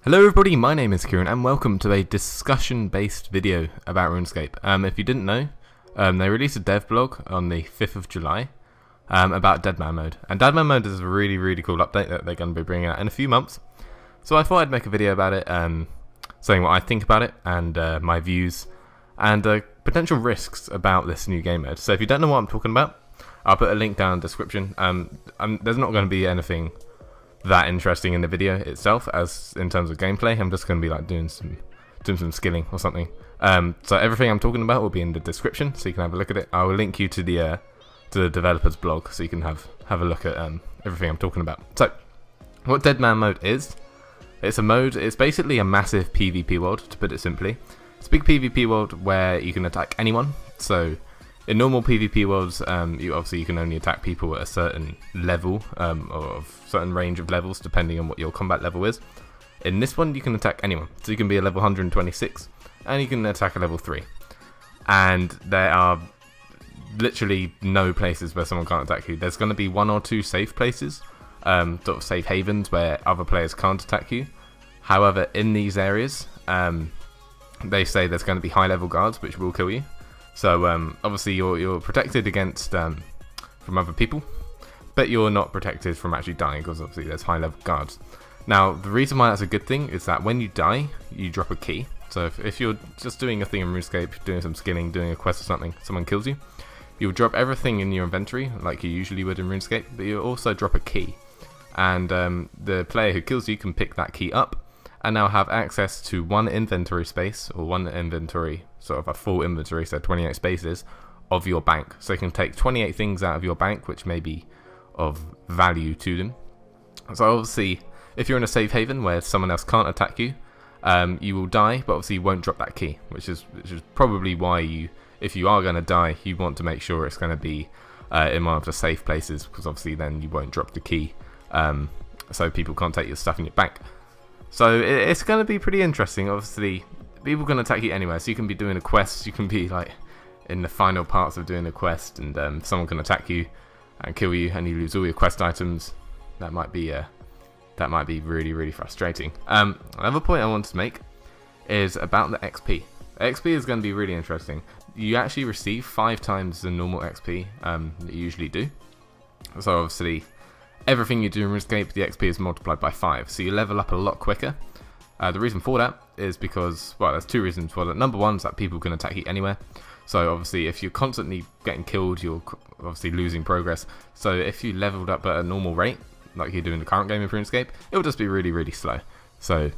Hello everybody, my name is Kieran and welcome to a discussion-based video about Runescape. If you didn't know, they released a dev blog on the 5th of July about Deadman mode. And Deadman mode is a really cool update that they're going to be bringing out in a few months. So I thought I'd make a video about it, saying what I think about it and my views and potential risks about this new game mode. So if you don't know what I'm talking about, I'll put a link down in the description. There's not going to be anything that interesting in the video itself as in terms of gameplay. I'm just going to be like doing some skilling or something. So everything I'm talking about will be in the description, so you can have a look at it. I will link you to the developer's blog, so you can have a look at everything I'm talking about. So what Deadman mode is, it's a mode. It's basically a massive PvP world, to put it simply. It's a big PvP world where you can attack anyone. So in normal PvP worlds, you can only attack people at a certain level, or of certain range of levels, depending on what your combat level is. In this one, you can attack anyone. So you can be a level 126, and you can attack a level 3. And there are literally no places where someone can't attack you. There's going to be one or two safe places, sort of safe havens, where other players can't attack you. However, in these areas, they say there's going to be high level guards, which will kill you. So obviously you're protected against from other people, but you're not protected from actually dying, because obviously there's high level guards. Now the reason why that's a good thing is that when you die, you drop a key. So if you're just doing a thing in Runescape, doing some skilling, doing a quest or something, someone kills you, you'll drop everything in your inventory like you usually would in Runescape, but you'll also drop a key. And the player who kills you can pick that key up and now have access to one inventory space, or one inventory, sort of a full inventory, so 28 spaces, of your bank. So you can take 28 things out of your bank, which may be of value to them. So obviously, if you're in a safe haven where someone else can't attack you, you will die, but obviously you won't drop that key, which is probably why if you are going to die, you want to make sure it's going to be in one of the safe places, because obviously then you won't drop the key, so people can't take your stuff in your bank. So it's going to be pretty interesting. Obviously, people can attack you anywhere. So you can be doing a quest, you can be like in the final parts of doing a quest, and someone can attack you and kill you, and you lose all your quest items. That might be really frustrating. Another point I want to make is about the XP. XP is going to be really interesting. You actually receive 5 times the normal XP that you usually do. So obviously, everything you do in Runescape, the XP is multiplied by 5, so you level up a lot quicker. The reason for that is because, well, there's 2 reasons for that. Number one is that people can attack you anywhere. So obviously, if you're constantly getting killed, you're obviously losing progress. So if you leveled up at a normal rate, like you do in the current game of Runescape, it will just be really slow. So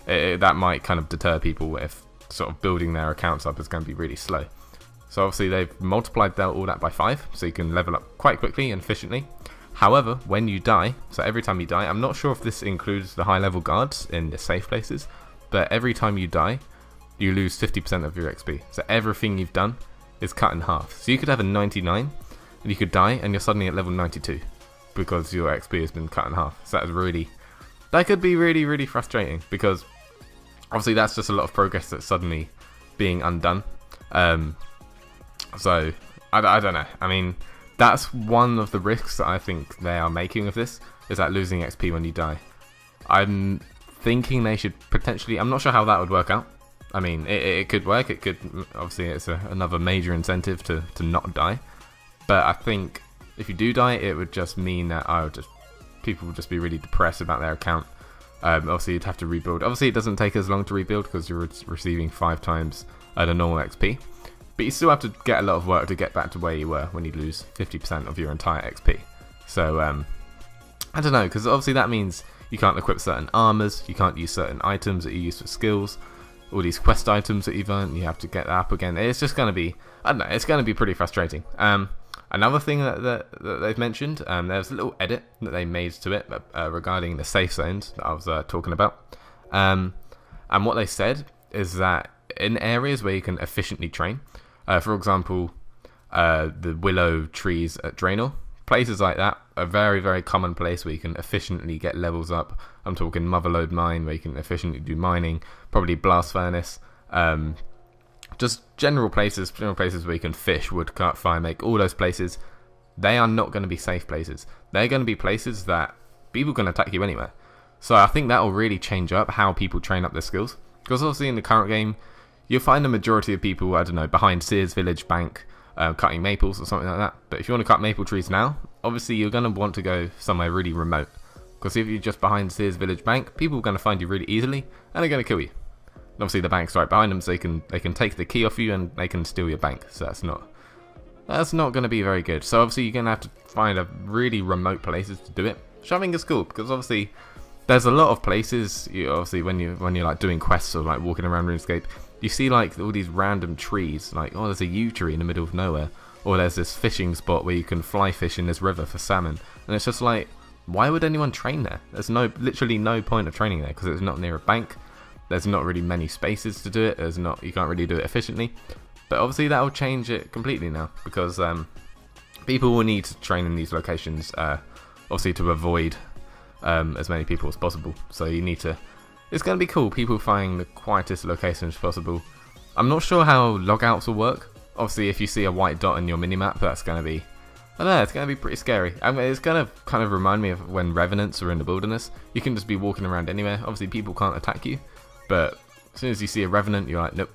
that might kind of deter people if sort of building their accounts up is going to be really slow. So obviously, they've multiplied all that by 5, so you can level up quite quickly and efficiently. However, when you die, so every time you die, I'm not sure if this includes the high level guards in the safe places, but every time you die, you lose 50% of your XP. So everything you've done is cut in half. So you could have a 99, and you could die, and you're suddenly at level 92, because your XP has been cut in half. So that could be really frustrating, because obviously that's just a lot of progress that's suddenly being undone. So I don't know. I mean, that's one of the risks that I think they are making of this, is that losing XP when you die. I'm thinking they should potentially, I'm not sure how that would work out. I mean, it could work, it could, obviously it's another major incentive to not die. But I think if you do die, it would just mean that people would just be really depressed about their account. Obviously you'd have to rebuild. Obviously it doesn't take as long to rebuild, because you're receiving 5 times the normal XP. But you still have to get a lot of work to get back to where you were when you lose 50% of your entire XP. So, I don't know, because obviously that means you can't equip certain armors, you can't use certain items that you use for skills, all these quest items that you've earned, you have to get that up again. It's just going to be, I don't know, it's going to be pretty frustrating. Another thing that they've mentioned, there's a little edit that they made to it regarding the safe zones that I was talking about. And what they said is that in areas where you can efficiently train, for example, the willow trees at Draenor, places like that are very common place where you can efficiently get levels up. I'm talking Motherlode Mine, where you can efficiently do mining, probably Blast Furnace, just general places where you can fish, woodcut, fire make, all those places. They are not going to be safe places. They're going to be places that people can attack you anywhere. So I think that will really change up how people train up their skills. Because obviously in the current game, you'll find the majority of people, I don't know, behind Sears Village Bank, cutting maples or something like that. But if you want to cut maple trees now, obviously you're going to want to go somewhere really remote. Because if you're just behind Sears Village Bank, people are going to find you really easily, and they're going to kill you. And obviously the bank's right behind them, so they can take the key off you and they can steal your bank. So that's not going to be very good. So obviously you're going to have to find a really remote places to do it. Which I think is cool, because obviously there's a lot of places. Obviously when you're like doing quests or like walking around RuneScape, you see like all these random trees, like, oh, there's a yew tree in the middle of nowhere, or there's this fishing spot where you can fly fish in this river for salmon, and it's just like, why would anyone train there? There's literally no point of training there, because it's not near a bank. There's not really many spaces to do it. You can't really do it efficiently. But obviously that will change it completely now, because people will need to train in these locations, obviously to avoid as many people as possible. So you need to. It's going to be cool, people finding the quietest locations possible. I'm not sure how logouts will work. Obviously, if you see a white dot in your minimap, that's going to be, I don't know, it's going to be pretty scary. I mean, it's going to kind of remind me of when revenants are in the wilderness. You can just be walking around anywhere. Obviously, people can't attack you, but as soon as you see a revenant, you're like, nope.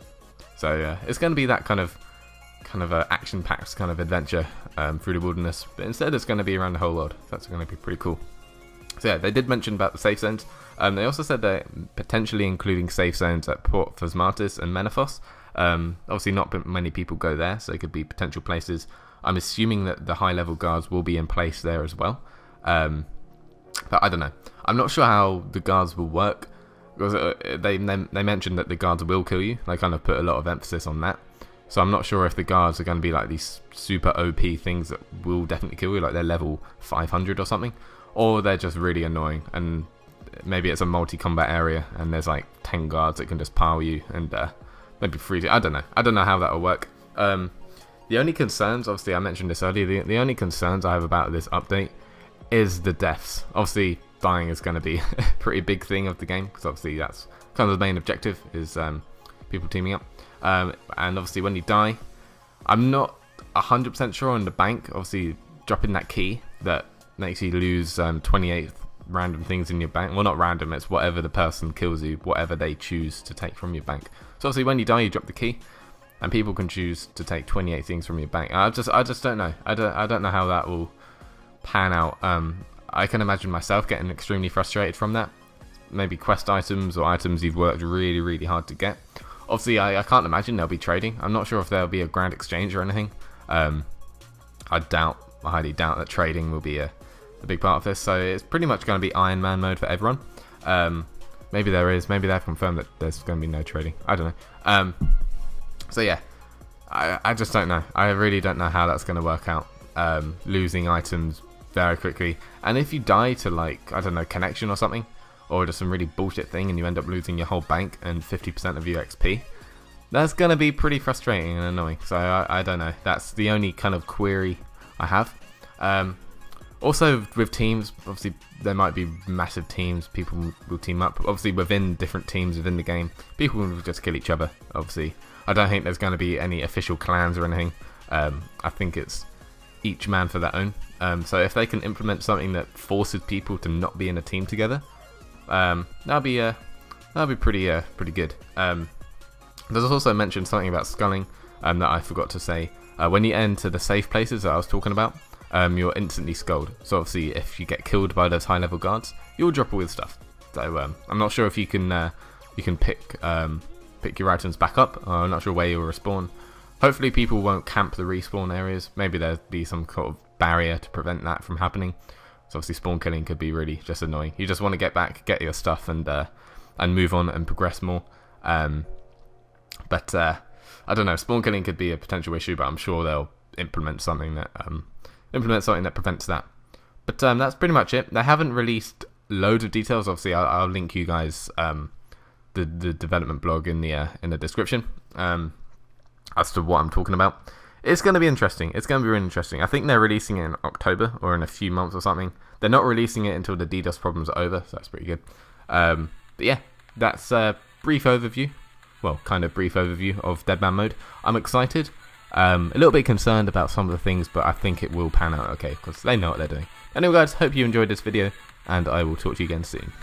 So it's going to be that kind of action-packed kind of adventure through the wilderness. But instead, it's going to be around the whole world. That's going to be pretty cool. So yeah, they did mention about the safe zones. They also said they're potentially including safe zones at Port Phasmatis and Menethos. Obviously not many people go there, so it could be potential places. I'm assuming that the high-level guards will be in place there as well. But I don't know. I'm not sure how the guards will work, because they mentioned that the guards will kill you. They kind of put a lot of emphasis on that. So I'm not sure if the guards are going to be like these super OP things that will definitely kill you, like they're level 500 or something. Or they're just really annoying, and maybe it's a multi-combat area and there's like 10 guards that can just power you and maybe freeze you. I don't know how that will work. The only concerns, obviously I mentioned this earlier, the only concerns I have about this update is the deaths. Obviously dying is going to be a pretty big thing of the game, because obviously that's kind of the main objective, is people teaming up. And obviously when you die, I'm not 100% sure on the bank, obviously dropping that key that makes you lose 28 random things in your bank. Well, not random, it's whatever the person kills you, whatever they choose to take from your bank. So obviously when you die, you drop the key, and people can choose to take 28 things from your bank. I just don't know. I don't know how that will pan out. I can imagine myself getting extremely frustrated from that. Maybe quest items or items you've worked really, really hard to get. Obviously, I can't imagine there'll be trading. I'm not sure if there'll be a grand exchange or anything. I highly doubt that trading will be a big part of this. So it's pretty much going to be Iron Man mode for everyone. Maybe there is. Maybe they've confirmed that there's going to be no trading. I don't know. So yeah, I just don't know. I really don't know how that's going to work out. Losing items very quickly, and if you die to, like, I don't know, connection or something, or just some really bullshit thing, and you end up losing your whole bank and 50% of your XP, that's going to be pretty frustrating and annoying. So I don't know. That's the only kind of query I have. Also with teams, obviously there might be massive teams, people will team up. Obviously within different teams within the game, people will just kill each other. Obviously I don't think there's going to be any official clans or anything. I think it's each man for their own. So if they can implement something that forces people to not be in a team together, that'll be pretty good. There's also mentioned something about sculling that I forgot to say. When you enter the safe places that I was talking about, you're instantly sculled. So obviously if you get killed by those high level guards, you'll drop all your stuff. So I'm not sure if you can pick your items back up. I'm not sure where you'll respawn. Hopefully people won't camp the respawn areas. Maybe there'll be some sort of barrier to prevent that from happening. So obviously spawn killing could be really just annoying. You just want to get back, get your stuff, and move on and progress more. But I don't know. Spawn killing could be a potential issue, but I'm sure they'll implement something that prevents that. But that's pretty much it. They haven't released loads of details. Obviously, I'll link you guys the development blog in the description as to what I'm talking about. It's going to be interesting. It's going to be really interesting. I think they're releasing it in October or in a few months or something. They're not releasing it until the DDoS problems are over, so that's pretty good. But yeah, that's a brief overview. Well, kind of brief overview of Deadman mode. I'm excited. A little bit concerned about some of the things, but I think it will pan out okay, because they know what they're doing. Anyway guys, hope you enjoyed this video, and I will talk to you again soon.